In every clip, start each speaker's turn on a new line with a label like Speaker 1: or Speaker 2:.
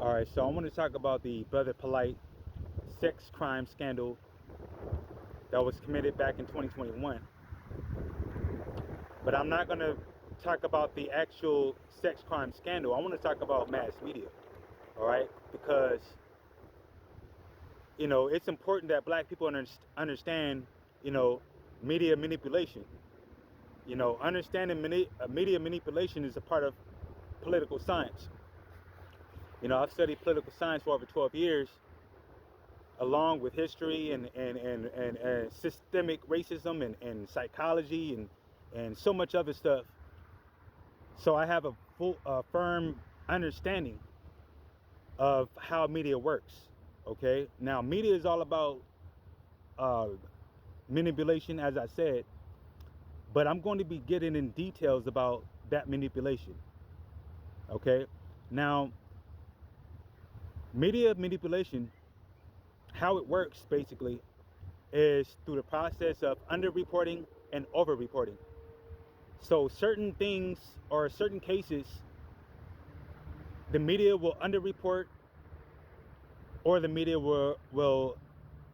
Speaker 1: All right, so I want to talk about the Brother Polight sex crime scandal that was committed back in 2021. But I'm not going to talk about the actual sex crime scandal. I want to talk about mass media. All right, because it's important that black people understand, media manipulation. Understanding media manipulation is a part of political science. I've studied political science for over 12 years, along with history and systemic racism and psychology and so much other stuff. So I have a firm understanding of how media works. Okay, now media is all about uh, manipulation, as I said, but I'm going to be getting in details about that manipulation. Okay, now media manipulation, how it works basically is through the process of underreporting and overreporting. So certain things or certain cases, the media will underreport or the media will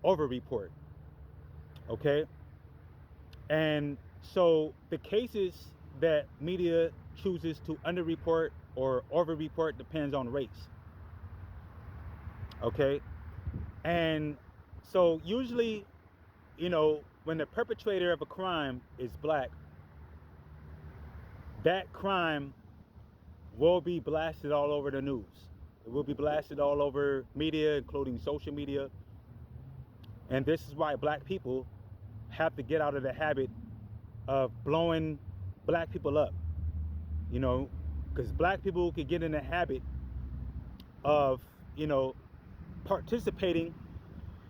Speaker 1: overreport. Okay? And so the cases that media chooses to underreport or overreport depends on race. Okay? And so usually, when the perpetrator of a crime is black, that crime will be blasted all over the news. It will be blasted all over media, including social media. And this is why black people have to get out of the habit of blowing black people up. Because black people can get in the habit of, participating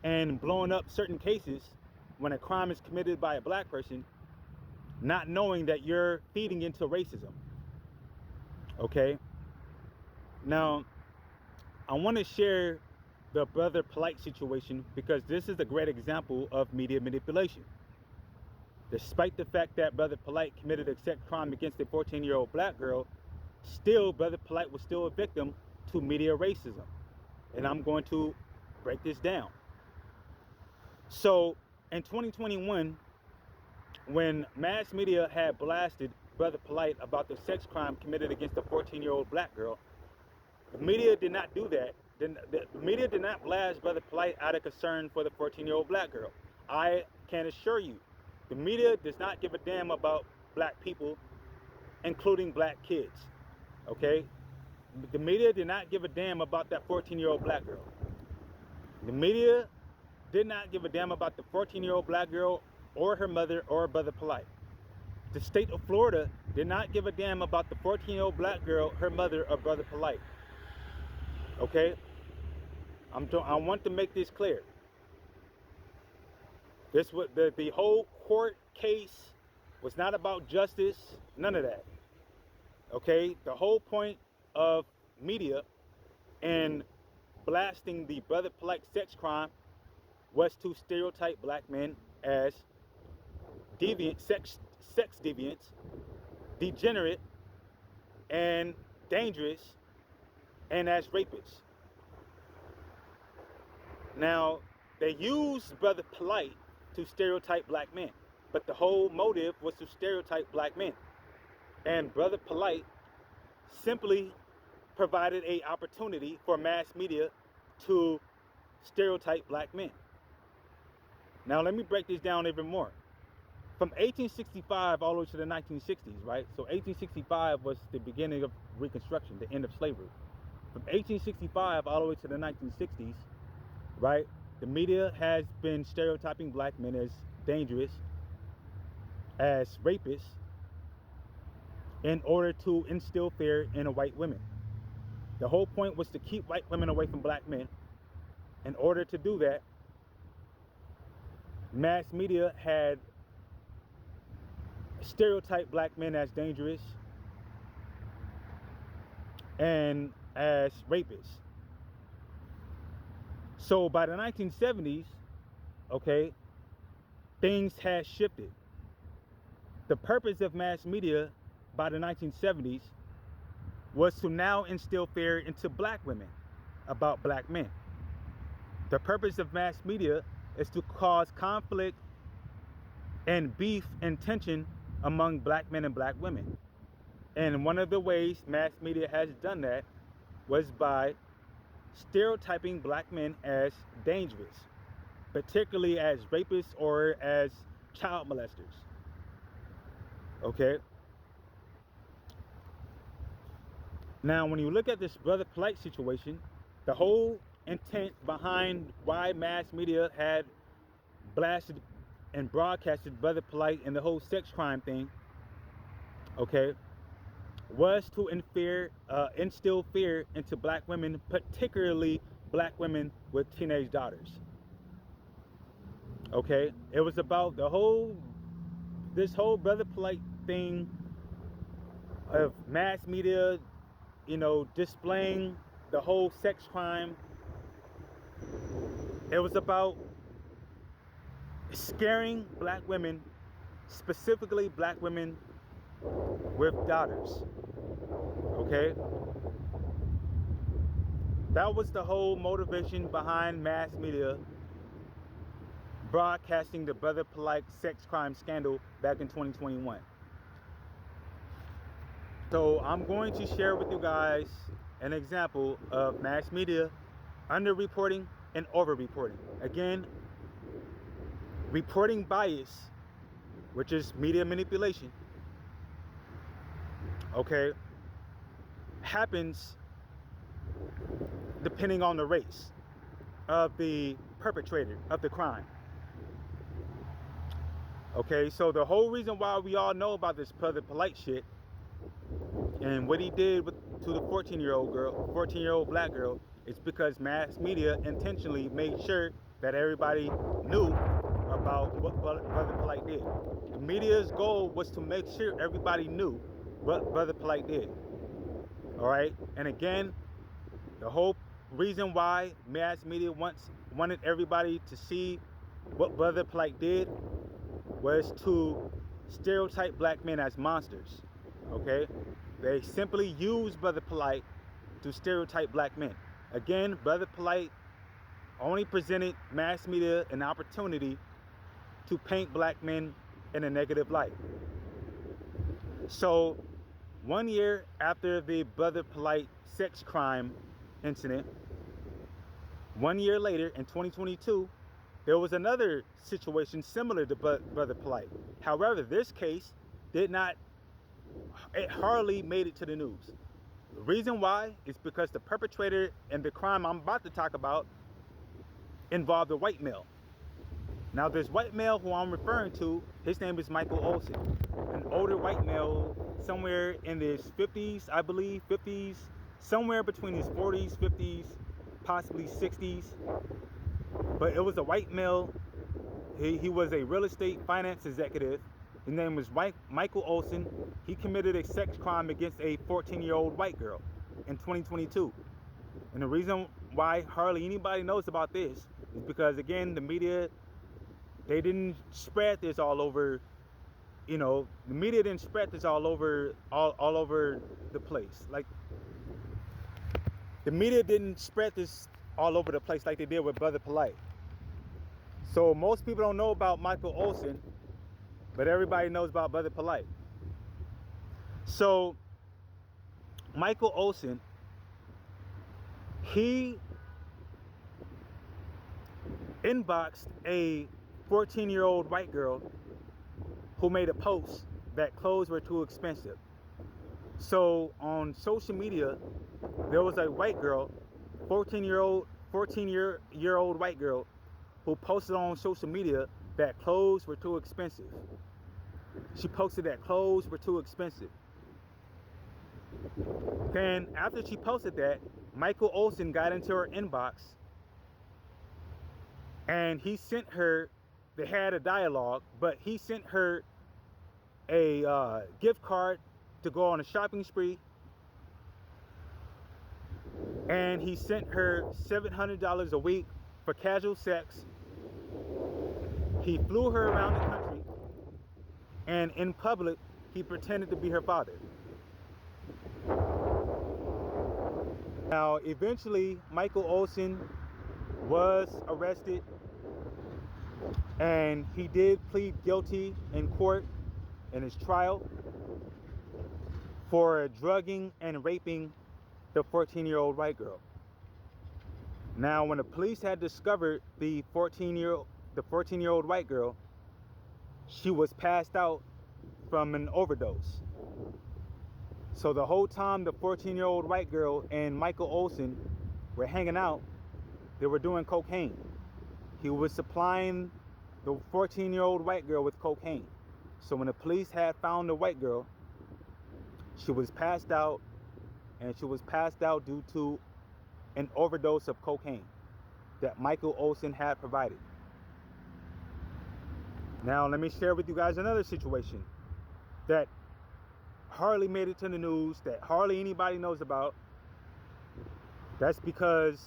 Speaker 1: and blowing up certain cases when a crime is committed by a black person, not knowing that you're feeding into racism. Okay? Now, I want to share the Brother Polight situation because this is a great example of media manipulation. Despite the fact that Brother Polight committed a sex crime against a 14-year-old black girl, still Brother Polight was still a victim to media racism. And I'm going to break this down. So in 2021, when mass media had blasted Brother Polight about the sex crime committed against a 14-year-old black girl, the media did not do that. The media did not blast Brother Polight out of concern for the 14-year-old black girl. I can assure you, the media does not give a damn about black people, including black kids. Okay? The media did not give a damn about that 14-year-old black girl. The media did not give a damn about the 14-year-old black girl or her mother or Brother Polight. The state of Florida did not give a damn about the 14-year-old black girl, her mother, or Brother Polight. Okay? I want to make this clear. The whole court case was not about justice, none of that. Okay? The whole point of media and blasting the Brother Polight sex crime was to stereotype black men as deviant, sex deviants, degenerate, and dangerous, and as rapists. Now, they used Brother Polight to stereotype black men, but the whole motive was to stereotype black men. And Brother Polight simply provided an opportunity for mass media to stereotype black men. Now, let me break this down even more. From 1865 all the way to the 1960s, right? So 1865 was the beginning of Reconstruction, the end of slavery. From 1865 all the way to the 1960s, right? The media has been stereotyping black men as dangerous, as rapists, in order to instill fear in white women. The whole point was to keep white women away from black men. In order to do that, mass media had stereotyped black men as dangerous and as rapists. So by the 1970s, okay, things had shifted. The purpose of mass media by the 1970s was to now instill fear into black women. about black men. The purpose of mass media is to cause conflict and beef and tension among black men and black women. And one of the ways mass media has done that was by stereotyping black men as dangerous, particularly as rapists or as child molesters. Okay? Now, when you look at this Brother Polight situation, the whole intent behind why mass media had blasted and broadcasted Brother Polight and the whole sex crime thing, okay, was to instill fear into black women, particularly black women with teenage daughters. Okay, it was about this whole Brother Polight thing of mass media, displaying the whole sex crime. It was about scaring black women, specifically black women with daughters. Okay? That was the whole motivation behind mass media broadcasting the Brother Polight sex crime scandal back in 2021. So I'm going to share with you guys an example of mass media underreporting and overreporting. Again, reporting bias, which is media manipulation, okay, happens depending on the race of the perpetrator of the crime. Okay, so the whole reason why we all know about this Brother Polight shit and what he did to the 14-year-old black girl, is because mass media intentionally made sure that everybody knew about what Brother Polight did. The media's goal was to make sure everybody knew what Brother Polight did. All right, and again, the whole reason why mass media wanted everybody to see what Brother Polight did was to stereotype black men as monsters. Okay, they simply used Brother Polight to stereotype black men. Again, Brother Polight only presented mass media an opportunity to paint black men in a negative light. So 1 year after the Brother Polight sex crime incident, 1 year later in 2022, there was another situation similar to Brother Polight. However, this case it hardly made it to the news. The reason why is because the perpetrator and the crime I'm about to talk about involved a white male. Now, this white male who I'm referring to, his name is Michael Olson, an older white male, somewhere in his 50s, I believe, 50s, somewhere between his 40s, 50s, possibly 60s. But it was a white male. He was a real estate finance executive. His name was Michael Olson. He committed a sex crime against a 14-year-old white girl in 2022. And the reason why hardly anybody knows about this is because, again, the media, they didn't spread this all over, the media didn't spread this all over the place. Like, the media didn't spread this all over the place like they did with Brother Polight. So most people don't know about Michael Olson, but everybody knows about Brother Polight. So Michael Olson, he inboxed a 14-year-old white girl who made a post that clothes were too expensive. So on social media, there was a white girl, 14-year-old white girl, who posted on social media that clothes were too expensive. She posted that clothes were too expensive. Then after she posted that, Michael Olson got into her inbox and he sent her, they had a dialogue, but he sent her a gift card to go on a shopping spree, and he sent her $700 a week for casual sex. He flew her around the country, and in public, he pretended to be her father. Now, eventually, Michael Olson was arrested, and he did plead guilty in court in his trial for drugging and raping the 14-year-old white girl. Now, when the police had discovered the 14-year-old white girl, she was passed out from an overdose. So the whole time the 14-year-old white girl and Michael Olson were hanging out, they were doing cocaine. He was supplying the 14-year-old white girl with cocaine. So when the police had found the white girl, she was passed out, and she was passed out due to an overdose of cocaine that Michael Olson had provided. Now, let me share with you guys another situation that hardly made it to the news, that hardly anybody knows about. That's because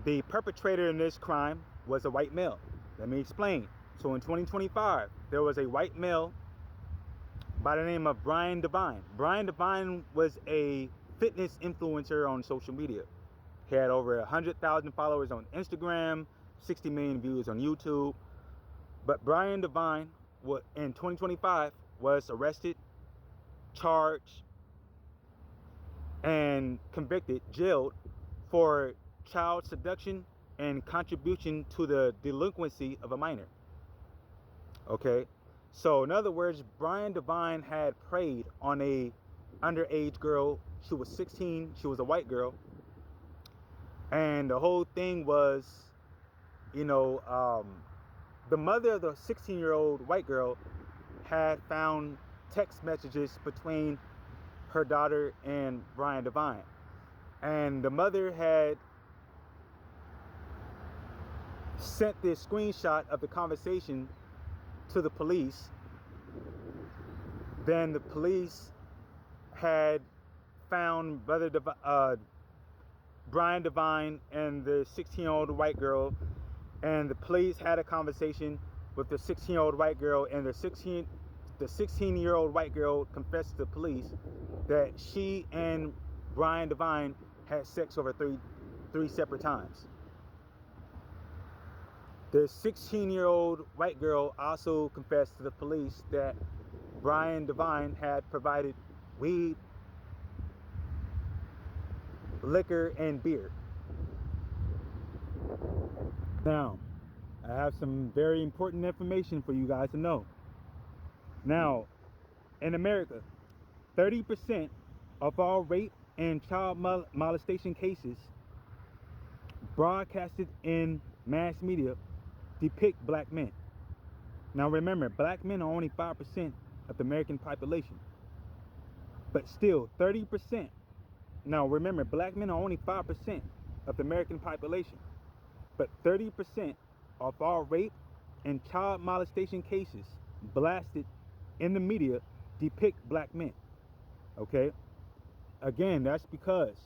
Speaker 1: the perpetrator in this crime was a white male. Let me explain. So in 2025, there was a white male by the name of Brian Devine. Brian Devine was a fitness influencer on social media. He had over 100,000 followers on Instagram, 60 million views on YouTube. But Brian Devine, in 2025, was arrested, charged, and convicted, jailed for child seduction and contribution to the delinquency of a minor. Okay, so in other words, Brian Devine had preyed on a underage girl. She was 16. She was a white girl, and the whole thing was, the mother of the 16-year-old white girl had found text messages between her daughter and Brian Devine, and the mother had sent this screenshot of the conversation to the police. Then the police had found Brian Devine and the 16-year-old white girl, and the police had a conversation with the 16-year-old white girl, and the 16-year-old white girl confessed to the police that she and Brian Devine had sex over three separate times. The 16-year-old white girl also confessed to the police that Brian Devine had provided weed, liquor, and beer. Now, I have some very important information for you guys to know. Now, in America, 30% of all rape and child molestation cases broadcasted in mass media depict black men. Now remember, black men are only 5% of the American population. But still, 30%. Now remember, black men are only 5% of the American population. But 30% of all rape and child molestation cases blasted in the media depict black men. Okay? Again, that's because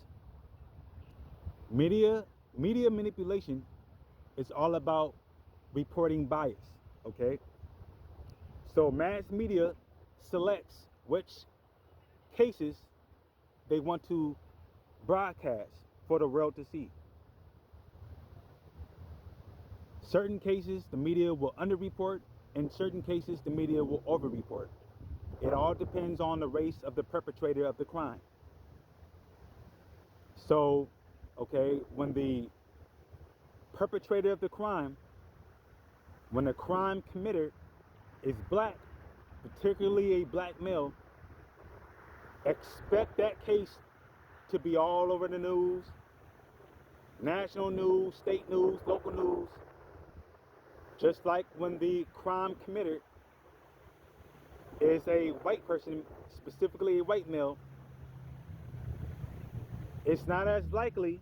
Speaker 1: media manipulation is all about reporting bias. Okay? So mass media selects which cases they want to broadcast for the world to see. Certain cases the media will underreport, and certain cases the media will overreport. It all depends on the race of the perpetrator of the crime. So, okay, when the perpetrator of the crime, when the crime committer is black, particularly a black male, expect that case to be all over the news, national news, state news, local news. Just like when the crime committer is a white person, specifically a white male, it's not as likely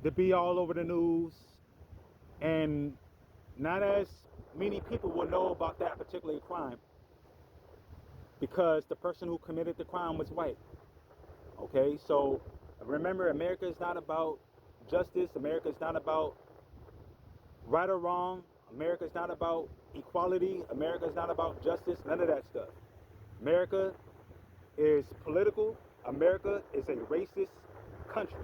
Speaker 1: to be all over the news, and not as many people will know about that particular crime because the person who committed the crime was white. Okay, so remember, America is not about justice. America is not about right or wrong. America is not about equality. America is not about justice. None of that stuff. America is political. America is a racist country.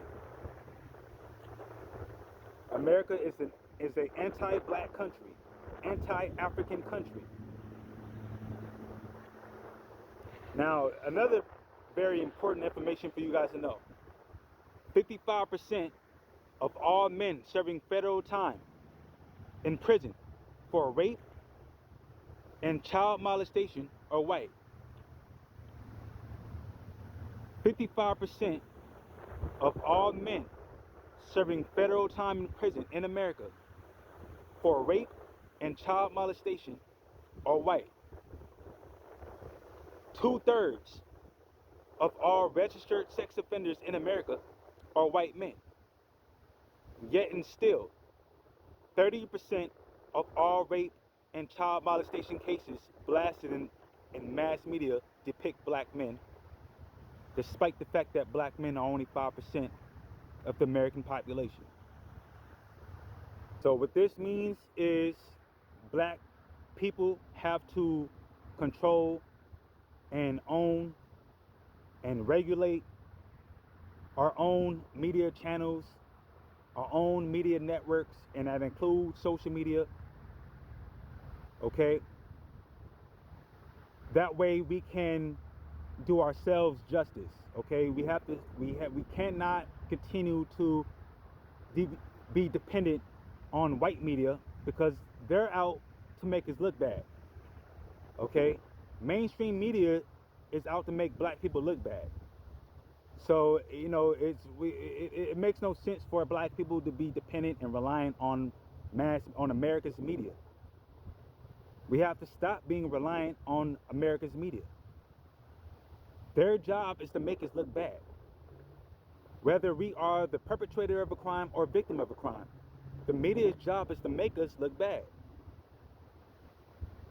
Speaker 1: America is an anti-black country, anti-African country. Now, another very important information for you guys to know. 55% of all men serving federal time in prison for rape and child molestation are white. 55% of all men serving federal time in prison in America for rape and child molestation are white. 2/3 of all registered sex offenders in America are white men. Yet and still, 30% of all rape and child molestation cases blasted in mass media depict black men, despite the fact that black men are only 5% of the American population. So what this means is black people have to control and own and regulate our own media channels, our own media networks, and that includes social media. Okay? That way we can do ourselves justice. Okay? We cannot continue to be dependent on white media because they're out to make us look bad. Okay? Mainstream media is out to make black people look bad. So, you know, it makes no sense for black people to be dependent and reliant on America's media. We have to stop being reliant on America's media. Their job is to make us look bad. Whether we are the perpetrator of a crime or victim of a crime, the media's job is to make us look bad.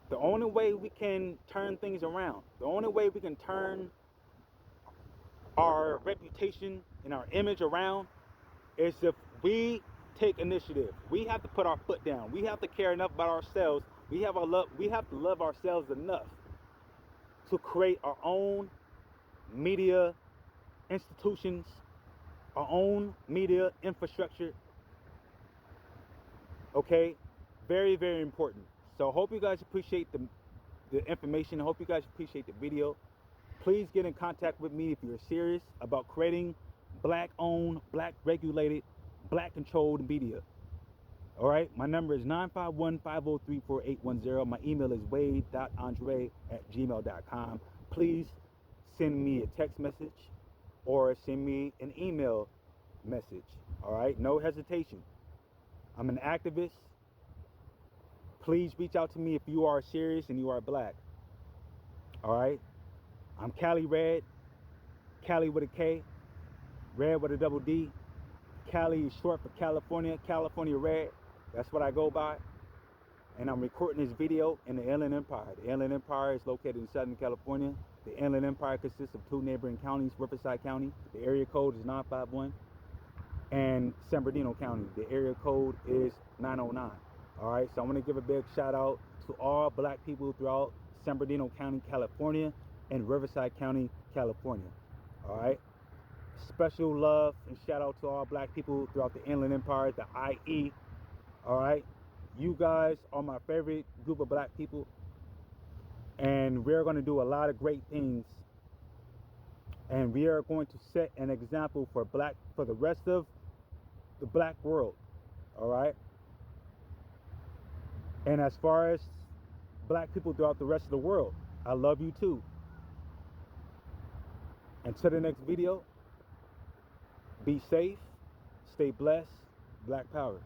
Speaker 1: The only way we can turn things around, the only way we can turn our reputation and our image around is if we take initiative. We have to put our foot down. We have to care enough about ourselves. We have to love ourselves enough to create our own media institutions, our own media infrastructure. Okay? Very, very important. So I hope you guys appreciate the information. I hope you guys appreciate the video. Please get in contact with me if you're serious about creating black-owned, black-regulated, black-controlled media. All right? My number is 951-503-4810. My email is wade.andre@gmail.com. Please send me a text message or send me an email message. All right? No hesitation. I'm an activist. Please reach out to me if you are serious and you are black. All right? I'm Cali Red, Cali with a K, Red with a double D. Cali is short for California, California Red. That's what I go by. And I'm recording this video in the Inland Empire. The Inland Empire is located in Southern California. The Inland Empire consists of 2 neighboring counties, Riverside County. The area code is 951. And San Bernardino County. The area code is 909. All right, so I want to give a big shout out to all black people throughout San Bernardino County, California, and Riverside County, California. All right. Special love and shout out to all black people throughout the Inland Empire, the IE. All right. You guys are my favorite group of black people, and we're going to do a lot of great things. And we are going to set an example for the rest of the black world. All right. And as far as black people throughout the rest of the world, I love you too. Until the next video, be safe, stay blessed, Black Power.